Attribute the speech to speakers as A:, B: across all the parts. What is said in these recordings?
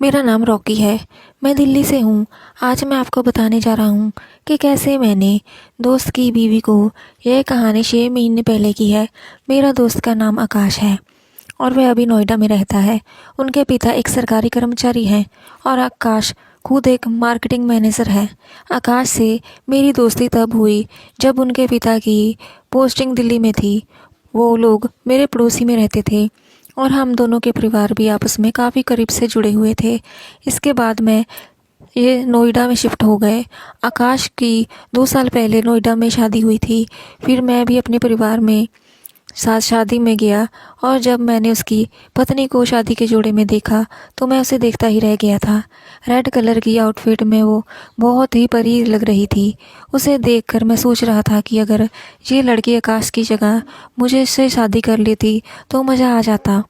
A: मेरा नाम रॉकी है। मैं दिल्ली से हूँ। आज मैं आपको बताने जा रहा हूँ कि कैसे मैंने दोस्त की बीवी को यह कहानी 6 महीने पहले की है। मेरा दोस्त का नाम आकाश है और वह अभी नोएडा में रहता है। उनके पिता एक सरकारी कर्मचारी हैं और आकाश खुद एक मार्केटिंग मैनेजर है। आकाश से मेरी दोस्ती तब हुई जब उनके पिता की पोस्टिंग दिल्ली में थी। वो लोग मेरे पड़ोसी में रहते थे और हम दोनों के परिवार भी आपस में काफ़ी करीब से जुड़े हुए थे। इसके बाद मैं ये नोएडा में शिफ्ट हो गए। आकाश की 2 साल पहले नोएडा में शादी हुई थी। फिर मैं भी अपने परिवार में साथ शादी में गया और जब मैंने उसकी पत्नी को शादी के जोड़े में देखा तो मैं उसे देखता ही रह गया था। रेड कलर की आउटफिट में वो बहुत ही परी लग रही थी। उसे देखकर मैं सोच रहा था कि अगर ये लड़की आकाश की जगह मुझे इससे शादी कर लेती तो मज़ा आ जाता।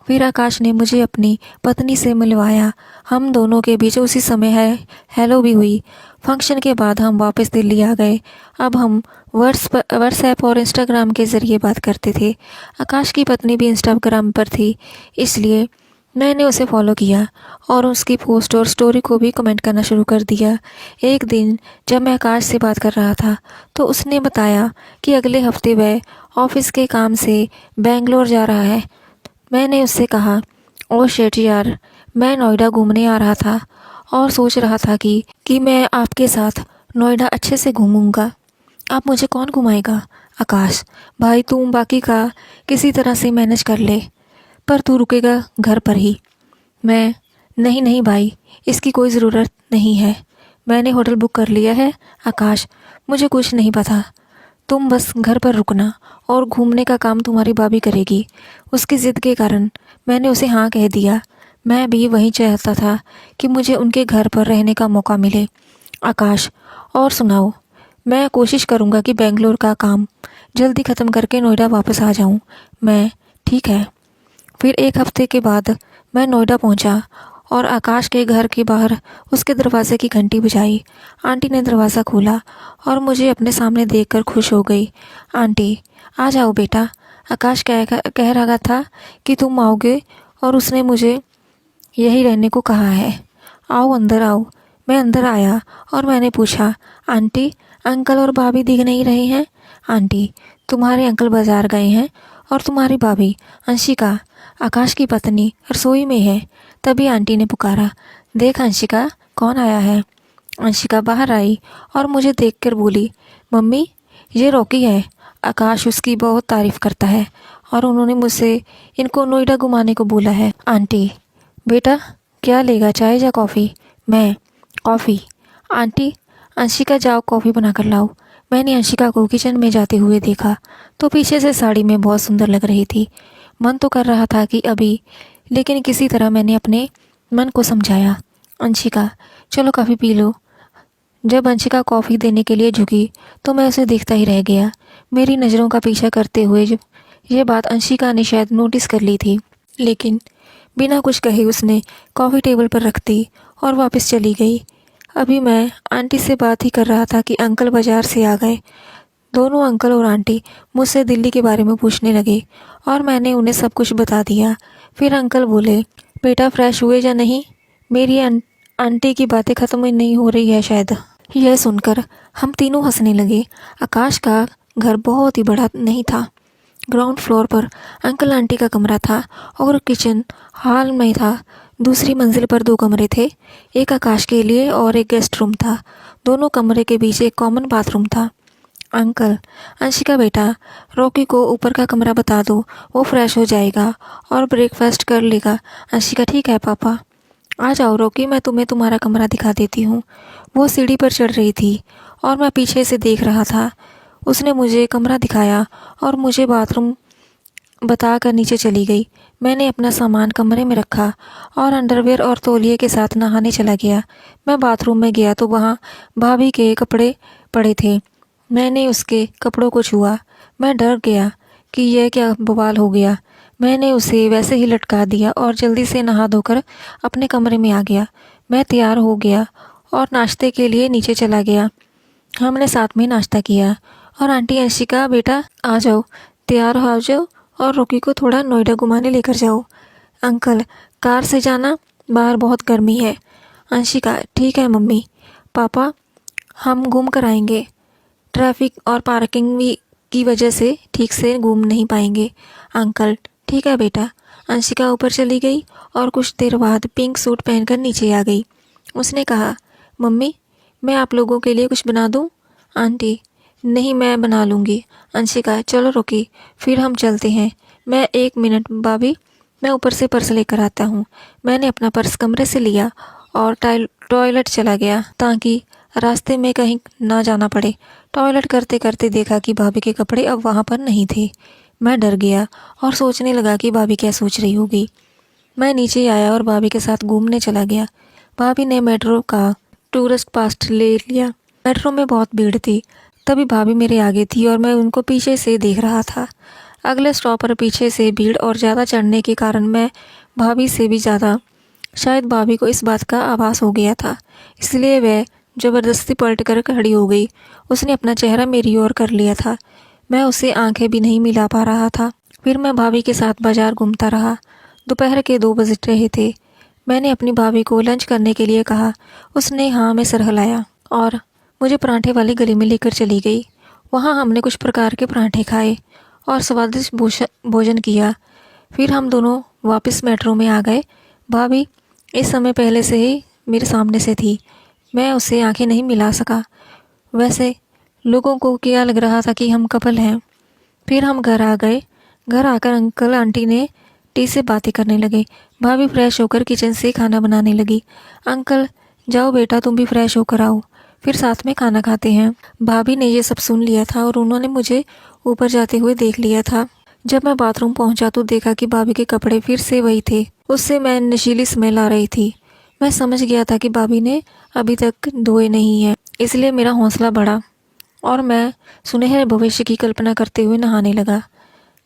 A: फिर आकाश ने मुझे अपनी पत्नी से मिलवाया। हम दोनों के बीच उसी समय है हेलो भी हुई। फंक्शन के बाद हम वापस दिल्ली आ गए। अब हम व्हाट्सएप और इंस्टाग्राम के ज़रिए बात करते थे। आकाश की पत्नी भी इंस्टाग्राम पर थी, इसलिए मैंने उसे फॉलो किया और उसकी पोस्ट और स्टोरी को भी कमेंट करना शुरू कर दिया। एक दिन जब मैं आकाश से बात कर रहा था तो उसने बताया कि अगले हफ्ते वह ऑफिस के काम से बेंगलोर जा रहा है। मैंने उससे कहा, ओह शिट यार, मैं नोएडा घूमने आ रहा था और सोच रहा था कि मैं आपके साथ नोएडा अच्छे से घूमूंगा। आप मुझे कौन घुमाएगा? आकाश, भाई तुम बाकी का किसी तरह से मैनेज कर ले, पर तू रुकेगा घर पर ही। मैं, नहीं नहीं भाई, इसकी कोई ज़रूरत नहीं है। मैंने होटल बुक कर लिया है। आकाश, मुझे कुछ नहीं पता, तुम बस घर पर रुकना और घूमने का काम तुम्हारी भाभी करेगी। उसकी ज़िद के कारण मैंने उसे हाँ कह दिया। मैं भी वही चाहता था कि मुझे उनके घर पर रहने का मौका मिले। आकाश, और सुनाओ, मैं कोशिश करूँगा कि बेंगलोर का काम जल्दी ख़त्म करके नोएडा वापस आ जाऊँ। मैं, ठीक है। फिर एक हफ्ते के बाद मैं नोएडा पहुंचा और आकाश के घर के बाहर उसके दरवाजे की घंटी बजाई। आंटी ने दरवाज़ा खोला और मुझे अपने सामने देखकर खुश हो गई। आंटी, आ जाओ बेटा, आकाश कह रहा था कि तुम आओगे और उसने मुझे यही रहने को कहा है। आओ अंदर आओ। मैं अंदर आया और मैंने पूछा, आंटी, अंकल और भाभी दिख नहीं रहे हैं? आंटी, तुम्हारे अंकल बाजार गए हैं और तुम्हारी भाभी अंशिका, आकाश की पत्नी, रसोई में है। तभी आंटी ने पुकारा, देख अंशिका, कौन आया है। अंशिका बाहर आई और मुझे देखकर बोली, मम्मी, ये रॉकी है। आकाश उसकी बहुत तारीफ करता है और उन्होंने मुझसे इनको नोएडा घुमाने को बोला है। आंटी, बेटा क्या लेगा, चाय या कॉफ़ी? मैं, कॉफ़ी। आंटी, अंशिका जाओ कॉफ़ी बना कर लाओ। मैंने अंशिका को किचन में जाते हुए देखा तो पीछे से साड़ी में बहुत सुंदर लग रही थी। मन तो कर रहा था कि अभी, लेकिन किसी तरह मैंने अपने मन को समझाया, अंशिका चलो कॉफ़ी पी लो। जब अंशिका कॉफ़ी देने के लिए झुकी तो मैं उसे देखता ही रह गया। मेरी नज़रों का पीछा करते हुए ये बात अंशिका ने शायद नोटिस कर ली थी, लेकिन बिना कुछ कहे उसने कॉफ़ी टेबल पर रख दी और वापस चली गई। अभी मैं आंटी से बात ही कर रहा था कि अंकल बाज़ार से आ गए। दोनों अंकल और आंटी मुझसे दिल्ली के बारे में पूछने लगे और मैंने उन्हें सब कुछ बता दिया। फिर अंकल बोले, बेटा फ्रेश हुए या नहीं? मेरी आंटी की बातें ख़त्म ही नहीं हो रही है शायद। यह सुनकर हम तीनों हंसने लगे। आकाश का घर बहुत ही बड़ा नहीं था। ग्राउंड फ्लोर पर अंकल आंटी का कमरा था और किचन हॉल में था। दूसरी मंजिल पर 2 कमरे थे, एक आकाश के लिए और एक गेस्ट रूम था। दोनों कमरे के बीच एक कॉमन बाथरूम था। अंकल, अंशिका बेटा, रॉकी को ऊपर का कमरा बता दो, वो फ्रेश हो जाएगा और ब्रेकफास्ट कर लेगा। अंशिका, ठीक है पापा। आ जाओ रॉकी, मैं तुम्हें तुम्हारा कमरा दिखा देती हूँ। वो सीढ़ी पर चढ़ रही थी और मैं पीछे से देख रहा था। उसने मुझे कमरा दिखाया और मुझे बाथरूम बताकर नीचे चली गई। मैंने अपना सामान कमरे में रखा और अंडरवियर और तौलिए के साथ नहाने चला गया। मैं बाथरूम में गया तो वहाँ भाभी के कपड़े पड़े थे। मैंने उसके कपड़ों को छुआ। मैं डर गया कि यह क्या बवाल हो गया। मैंने उसे वैसे ही लटका दिया और जल्दी से नहा धोकर अपने कमरे में आ गया। मैं तैयार हो गया और नाश्ते के लिए नीचे चला गया। हमने साथ में नाश्ता किया और आंटी, अंशिका बेटा आ जाओ, तैयार हो जाओ और रॉकी को थोड़ा नोएडा घुमाने लेकर जाओ। अंकल, कार से जाना बाहर बहुत गर्मी है। अंशिका, ठीक है मम्मी। पापा, हम घूम कर आएंगे। ट्रैफिक और पार्किंग भी की वजह से ठीक से घूम नहीं पाएंगे। अंकल, ठीक है बेटा। अंशिका ऊपर चली गई और कुछ देर बाद पिंक सूट पहनकर नीचे आ गई। उसने कहा, मम्मी, मैं आप लोगों के लिए कुछ बना दूं? आंटी, नहीं, मैं बना लूँगी। अंशिका, चलो रुकी, फिर हम चलते हैं। मैं 1 मिनट भाभी, मैं ऊपर से पर्स लेकर आता हूँ। मैंने अपना पर्स कमरे से लिया और टॉयलेट चला गया ताकि रास्ते में कहीं ना जाना पड़े। टॉयलेट करते करते देखा कि भाभी के कपड़े अब वहाँ पर नहीं थे। मैं डर गया और सोचने लगा कि भाभी क्या सोच रही होगी। मैं नीचे आया और भाभी के साथ घूमने चला गया। भाभी ने मेट्रो का टूरिस्ट पास ले लिया। मेट्रो में बहुत भीड़ थी। तभी भाभी मेरे आगे थी और मैं उनको पीछे से देख रहा था। अगले स्टॉप पर पीछे से भीड़ और ज़्यादा चढ़ने के कारण मैं भाभी से भी ज़्यादा, शायद भाभी को इस बात का आभास हो गया था, इसलिए वह ज़बरदस्ती पलट कर खड़ी हो गई। उसने अपना चेहरा मेरी ओर कर लिया था। मैं उससे आंखें भी नहीं मिला पा रहा था। फिर मैं भाभी के साथ बाजार घूमता रहा। दोपहर के 2 बज रहे थे। मैंने अपनी भाभी को लंच करने के लिए कहा। उसने हाँ में सर हिलाया और मुझे पराठे वाली गली में लेकर चली गई। वहाँ हमने कुछ प्रकार के पराठे खाए और स्वादिष्ट भोजन किया। फिर हम दोनों वापस मेट्रो में आ गए। भाभी इस समय पहले से ही मेरे सामने से थी। मैं उससे आंखें नहीं मिला सका। वैसे लोगों को क्या लग रहा था कि हम कपल हैं। फिर हम घर आ गए। घर आकर अंकल आंटी ने टी से बातें करने लगे। भाभी फ्रेश होकर किचन से खाना बनाने लगी। अंकल, जाओ बेटा, तुम भी फ्रेश होकर आओ, फिर साथ में खाना खाते हैं। भाभी ने ये सब सुन लिया था और उन्होंने मुझे ऊपर जाते हुए देख लिया था। जब मैं बाथरूम पहुंचा तो देखा कि भाभी के कपड़े फिर से वही थे। उससे मैं नशीली स्मेल आ रही थी। मैं समझ गया था कि भाभी ने अभी तक धोए नहीं है, इसलिए मेरा हौसला बढ़ा और मैं सुनहरे भविष्य की कल्पना करते हुए नहाने लगा।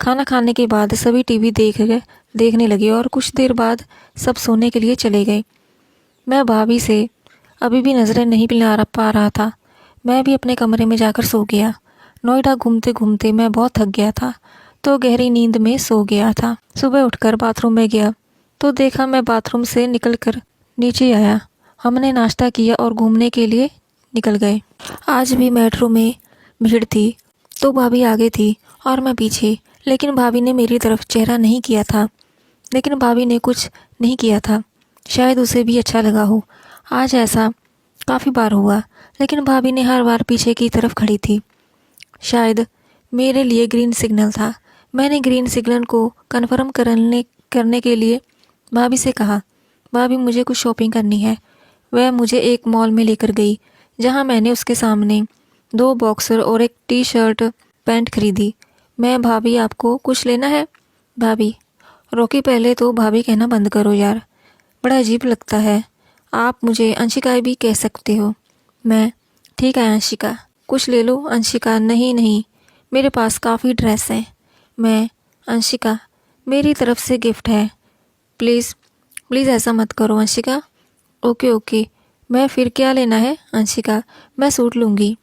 A: खाना खाने के बाद सभी टीवी देखने लगे और कुछ देर बाद सब सोने के लिए चले गए। मैं भाभी से अभी भी नज़रें नहीं मिला पा रहा था। मैं भी अपने कमरे में जाकर सो गया। नोएडा घूमते घूमते मैं बहुत थक गया था तो गहरी नींद में सो गया था। सुबह उठकर बाथरूम में गया तो देखा मैं बाथरूम से निकलकर नीचे आया। हमने नाश्ता किया और घूमने के लिए निकल गए। आज भी मेट्रो में भीड़ थी तो भाभी आगे थी और मैं पीछे, लेकिन भाभी ने मेरी तरफ चेहरा नहीं किया था। लेकिन भाभी ने कुछ नहीं किया था, शायद उसे भी अच्छा लगा हो। आज ऐसा काफ़ी बार हुआ, लेकिन भाभी ने हर बार पीछे की तरफ खड़ी थी। शायद मेरे लिए ग्रीन सिग्नल था। मैंने ग्रीन सिग्नल को कन्फर्म करने के लिए भाभी से कहा, भाभी मुझे कुछ शॉपिंग करनी है। वह मुझे एक मॉल में लेकर गई जहां मैंने उसके सामने 2 बॉक्सर और एक टी शर्ट पैंट खरीदी। मैं, भाभी आपको कुछ लेना है? भाभी, रोकी, पहले तो भाभी कहना बंद करो यार, बड़ा अजीब लगता है। आप मुझे अंशिका भी कह सकते हो। मैं, ठीक है अंशिका, कुछ ले लो। अंशिका, नहीं नहीं, मेरे पास काफ़ी ड्रेस हैं। मैं, अंशिका, मेरी तरफ से गिफ्ट है, प्लीज़ प्लीज़ ऐसा मत करो अंशिका। ओके ओके, मैं, फिर क्या लेना है? अंशिका, मैं सूट लूँगी।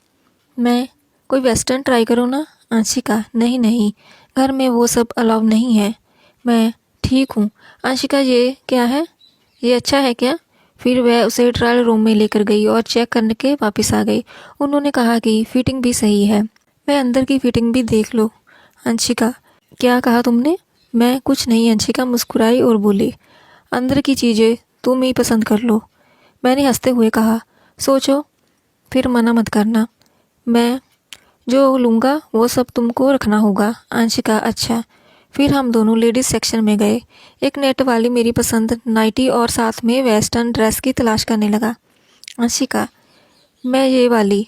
A: मैं, कोई वेस्टर्न ट्राई करो ना। अंशिका, नहीं नहीं, घर में वो सब अलाउ नहीं है। मैं, ठीक हूँ। अंशिका, ये क्या है? ये अच्छा है क्या? फिर वह उसे ट्रायल रूम में लेकर गई और चेक करने के वापस आ गई। उन्होंने कहा कि फिटिंग भी सही है, मैं अंदर की फिटिंग भी देख लो। अंशिका, क्या कहा तुमने? मैं, कुछ नहीं। अंशिका मुस्कुराई और बोली, अंदर की चीज़ें तुम ही पसंद कर लो। मैंने हंसते हुए कहा, सोचो, फिर मना मत करना। मैं, जो लूँगा वो सब तुमको रखना होगा। अंशिका, अच्छा। फिर हम दोनों लेडीज़ सेक्शन में गए। एक नेट वाली मेरी पसंद नाइटी और साथ में वेस्टर्न ड्रेस की तलाश करने लगा। अंशिका, मैं ये वाली।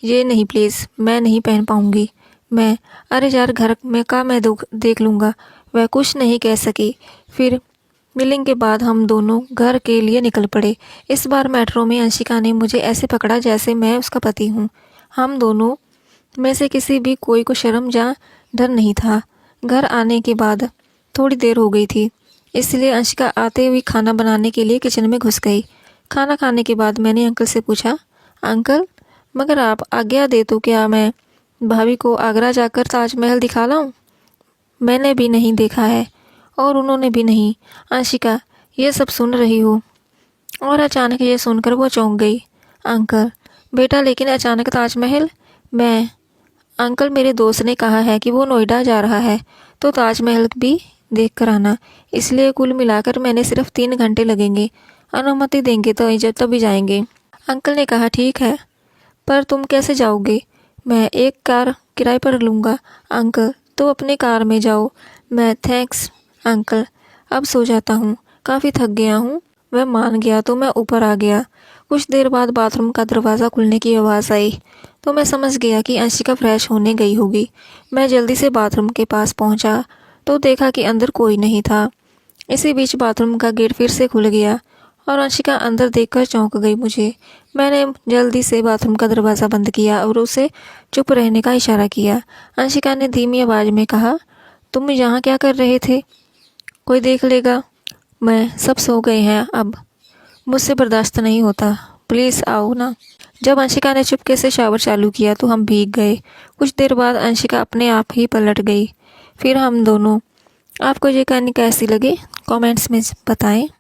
A: ये नहीं प्लीज़, मैं नहीं पहन पाऊँगी। मैं, अरे यार, घर में का मैं देख लूँगा। वह कुछ नहीं कह सकी। फिर मिलने के बाद हम दोनों घर के लिए निकल पड़े। इस बार मेट्रो में अंशिका ने मुझे ऐसे पकड़ा जैसे मैं उसका पति हूँ। हम दोनों में से किसी भी कोई को शर्म या डर नहीं था। घर आने के बाद थोड़ी देर हो गई थी, इसलिए अंशिका आते हुए खाना बनाने के लिए किचन में घुस गई। खाना खाने के बाद मैंने अंकल से पूछा, अंकल, मगर आप आज्ञा दे तो क्या मैं भाभी को आगरा जाकर ताजमहल दिखा लाऊं? मैंने भी नहीं देखा है और उन्होंने भी नहीं। अंशिका, ये सब सुन रही हो? और अचानक ये सुनकर वो चौंक गई। अंकल, बेटा लेकिन अचानक ताजमहल? मैं, अंकल मेरे दोस्त ने कहा है कि वो नोएडा जा रहा है तो ताजमहल भी देख कर आना, इसलिए कुल मिलाकर मैंने सिर्फ 3 घंटे लगेंगे। अनुमति देंगे तो जब तभी जाएंगे। अंकल ने कहा ठीक है, पर तुम कैसे जाओगे? मैं एक कार किराए पर लूँगा। अंकल तो अपनी कार में जाओ। मैं, थैंक्स अंकल, अब सो जाता हूँ, काफ़ी थक गया हूँ। वह मान गया तो मैं ऊपर आ गया। कुछ देर बाद बाथरूम का दरवाज़ा खुलने की आवाज़ आई तो मैं समझ गया कि अंशिका फ्रेश होने गई होगी। मैं जल्दी से बाथरूम के पास पहुंचा तो देखा कि अंदर कोई नहीं था। इसी बीच बाथरूम का गेट फिर से खुल गया और अंशिका अंदर देखकर चौंक गई मुझे। मैंने जल्दी से बाथरूम का दरवाज़ा बंद किया और उसे चुप रहने का इशारा किया। अंशिका ने धीमी आवाज़ में कहा, तुम यहाँ क्या कर रहे थे? कोई देख लेगा। मैं, सब सो गए हैं अब, मुझसे बर्दाश्त नहीं होता, प्लीज़ आओ ना। जब अंशिका ने चुपके से शावर चालू किया तो हम भीग गए। कुछ देर बाद अंशिका अपने आप ही पलट गई, फिर हम दोनों। आपको ये कहानी कैसी लगी कमेंट्स में बताएं।